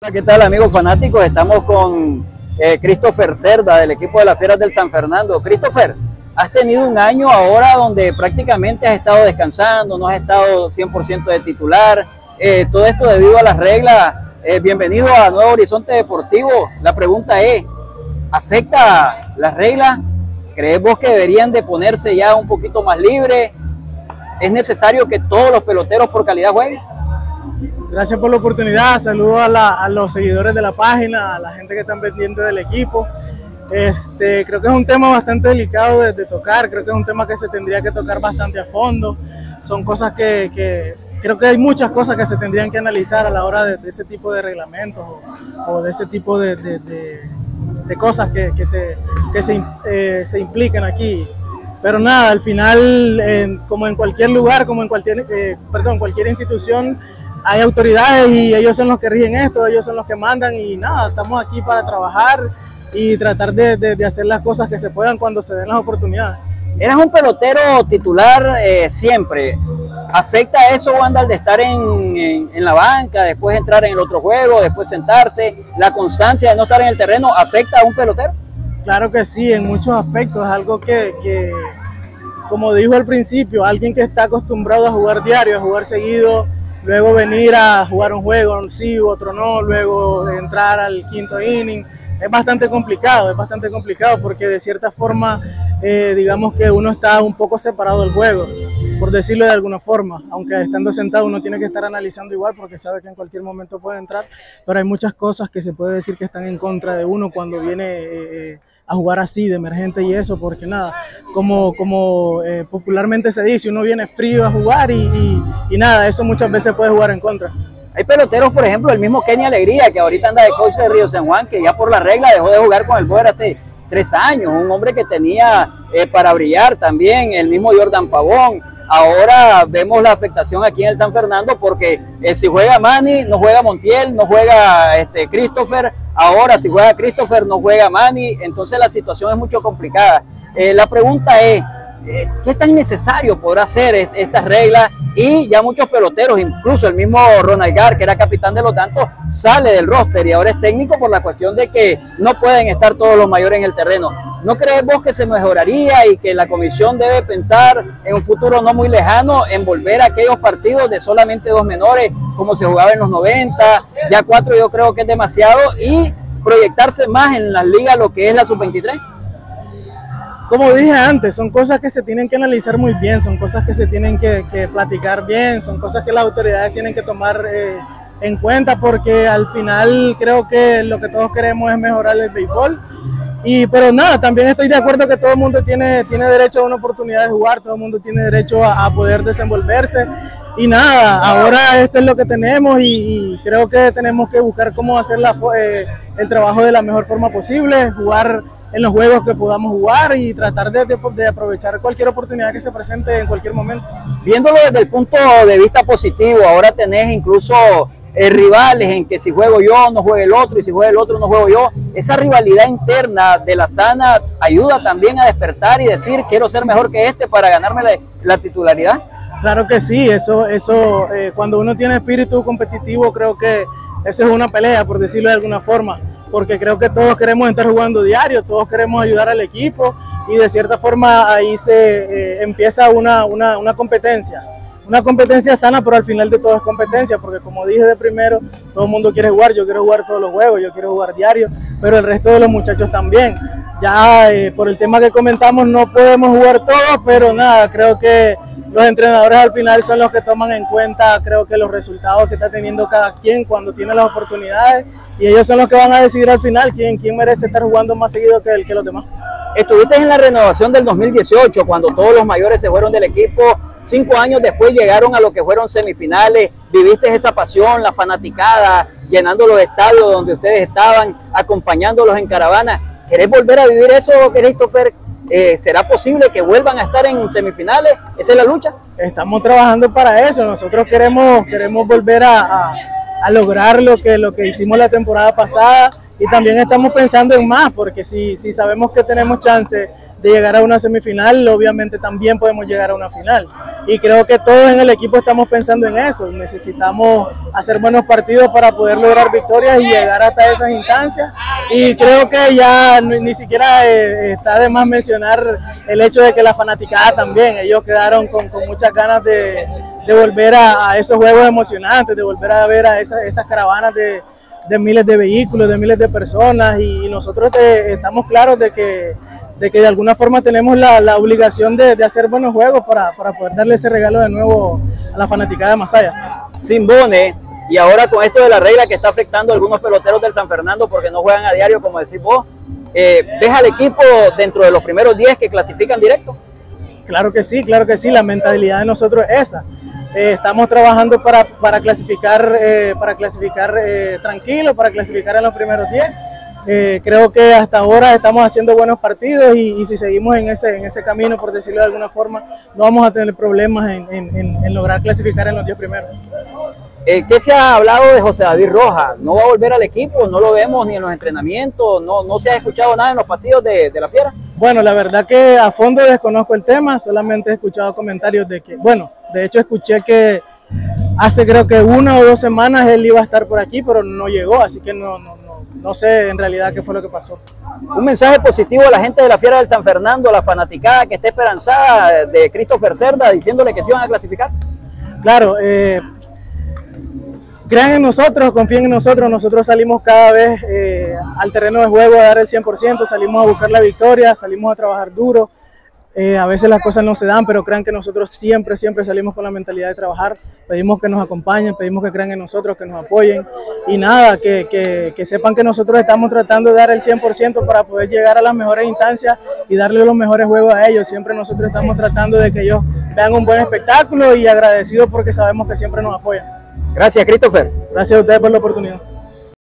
Hola, ¿qué tal, amigos fanáticos? Estamos con Christopher Cerda del equipo de las Fieras del San Fernando. Christopher, has tenido un año ahora donde prácticamente has estado descansando, no has estado 100% de titular, todo esto debido a las reglas. Bienvenido a Nuevo Horizonte Deportivo. La pregunta es, ¿afecta las reglas? ¿Crees vos que deberían de ponerse ya un poquito más libres? ¿Es necesario que todos los peloteros por calidad jueguen? Gracias por la oportunidad, saludos a los seguidores de la página, a la gente que está pendiente del equipo. Creo que es un tema bastante delicado de tocar, creo que es un tema que se tendría que tocar bastante a fondo. Son cosas que creo que hay muchas cosas que se tendrían que analizar a la hora de ese tipo de reglamentos o de ese tipo de cosas que se implican aquí. Pero nada, al final, como en cualquier lugar, como en cualquier institución, hay autoridades y ellos son los que rigen esto, ellos son los que mandan y nada, estamos aquí para trabajar y tratar de hacer las cosas que se puedan cuando se den las oportunidades. Eras un pelotero titular siempre. ¿Afecta eso, Wandal, de estar en la banca, después entrar en el otro juego, después sentarse? ¿La constancia de no estar en el terreno afecta a un pelotero? Claro que sí, en muchos aspectos. Es algo que, como dijo al principio, alguien que está acostumbrado a jugar diario, a jugar seguido, luego venir a jugar un juego, sí, otro no, luego entrar al quinto inning, es bastante complicado porque de cierta forma, digamos que uno está un poco separado del juego, por decirlo de alguna forma, aunque estando sentado uno tiene que estar analizando igual porque sabe que en cualquier momento puede entrar, pero hay muchas cosas que se puede decir que están en contra de uno cuando viene a jugar así de emergente y eso, porque nada, como popularmente se dice, uno viene frío a jugar y nada, eso muchas veces puede jugar en contra. Hay peloteros, por ejemplo, el mismo Kenny Alegría, que ahorita anda de coach de Río San Juan, que ya por la regla dejó de jugar con el Boer hace 3 años, un hombre que tenía para brillar también, el mismo Jordan Pavón. Ahora vemos la afectación aquí en el San Fernando porque si juega Manny, no juega Montiel, no juega Christopher. Ahora si juega Christopher, no juega Manny. Entonces la situación es mucho complicada. La pregunta es, ¿qué tan necesario podrá ser estas reglas? Y ya muchos peloteros, incluso el mismo Ronald Gar, que era capitán de los Dantos, sale del roster y ahora es técnico por la cuestión de que no pueden estar todos los mayores en el terreno. ¿No crees vos que se mejoraría y que la comisión debe pensar en un futuro no muy lejano en volver a aquellos partidos de solamente 2 menores como se jugaba en los 90? Ya 4 yo creo que es demasiado, y proyectarse más en las ligas, lo que es la sub-23. Como dije antes, son cosas que se tienen que analizar muy bien, son cosas que se tienen que platicar bien, son cosas que las autoridades tienen que tomar en cuenta, porque al final creo que lo que todos queremos es mejorar el béisbol. Pero nada, también estoy de acuerdo que todo el mundo tiene derecho a una oportunidad de jugar, todo el mundo tiene derecho a poder desenvolverse. Y nada, ahora esto es lo que tenemos y creo que tenemos que buscar cómo hacer el trabajo de la mejor forma posible, jugar en los juegos que podamos jugar y tratar de aprovechar cualquier oportunidad que se presente en cualquier momento. Viéndolo desde el punto de vista positivo, ahora tenés incluso rivales en que si juego yo no juega el otro y si juega el otro no juego yo. Esa rivalidad interna de la sana ayuda también a despertar y decir quiero ser mejor que para ganarme la titularidad. Claro que sí, eso cuando uno tiene espíritu competitivo creo que eso es una pelea, por decirlo de alguna forma, porque creo que todos queremos estar jugando diario, todos queremos ayudar al equipo y de cierta forma ahí se empieza una competencia. Una competencia sana, pero al final de todo es competencia, porque como dije de primero, todo el mundo quiere jugar, yo quiero jugar todos los juegos, yo quiero jugar diario, pero el resto de los muchachos también. Ya por el tema que comentamos no podemos jugar todos, pero nada, creo que los entrenadores al final son los que toman en cuenta, creo que los resultados que está teniendo cada quien cuando tiene las oportunidades, y ellos son los que van a decidir al final quién merece estar jugando más seguido que los demás. Estuviste en la renovación del 2018, cuando todos los mayores se fueron del equipo. 5 años después llegaron a lo que fueron semifinales, viviste esa pasión, la fanaticada, llenando los estadios donde ustedes estaban, acompañándolos en caravana. ¿Querés volver a vivir eso, Christopher? ¿Será posible que vuelvan a estar en semifinales? ¿Esa es la lucha? Estamos trabajando para eso, nosotros queremos volver a lograr lo que hicimos la temporada pasada y también estamos pensando en más, porque si sabemos que tenemos chance llegar a una semifinal, obviamente también podemos llegar a una final. Y creo que todos en el equipo estamos pensando en eso. Necesitamos hacer buenos partidos para poder lograr victorias y llegar hasta esas instancias. Y creo que ya ni siquiera está de más mencionar el hecho de que la fanaticada también, ellos quedaron con muchas ganas de volver a esos juegos emocionantes, de volver a ver a esas caravanas de miles de vehículos, de miles de personas, y nosotros estamos claros de que de alguna forma tenemos la obligación de hacer buenos juegos para poder darle ese regalo de nuevo a la fanaticada de Masaya. Simbone, y ahora con esto de la regla que está afectando a algunos peloteros del San Fernando porque no juegan a diario, como decís vos, ¿ves al equipo dentro de los primeros 10 que clasifican directo? Claro que sí, la mentalidad de nosotros es esa. Estamos trabajando para clasificar tranquilo, para clasificar en los primeros 10. Creo que hasta ahora estamos haciendo buenos partidos y si seguimos en ese camino, por decirlo de alguna forma, no vamos a tener problemas en lograr clasificar en los 10 primeros. ¿Qué se ha hablado de José David Rojas? ¿No va a volver al equipo? ¿No lo vemos ni en los entrenamientos? ¿No se ha escuchado nada en los pasillos de la Fiera? Bueno, la verdad que a fondo desconozco el tema, solamente he escuchado comentarios de que, bueno, de hecho escuché que hace creo que 1 o 2 semanas él iba a estar por aquí, pero no llegó, así que no sé en realidad qué fue lo que pasó. Un mensaje positivo a la gente de la Fiera del San Fernando, a la fanaticada que está esperanzada de Christopher Cerda, diciéndole que sí van a clasificar. Claro, crean en nosotros, confíen en nosotros. Nosotros salimos cada vez al terreno de juego a dar el 100%, salimos a buscar la victoria, salimos a trabajar duro. A veces las cosas no se dan, pero crean que nosotros siempre salimos con la mentalidad de trabajar. Pedimos que nos acompañen, pedimos que crean en nosotros, que nos apoyen. Y nada, que sepan que nosotros estamos tratando de dar el 100% para poder llegar a las mejores instancias y darle los mejores juegos a ellos. Siempre nosotros estamos tratando de que ellos vean un buen espectáculo y agradecidos porque sabemos que siempre nos apoyan. Gracias, Christopher. Gracias a ustedes por la oportunidad.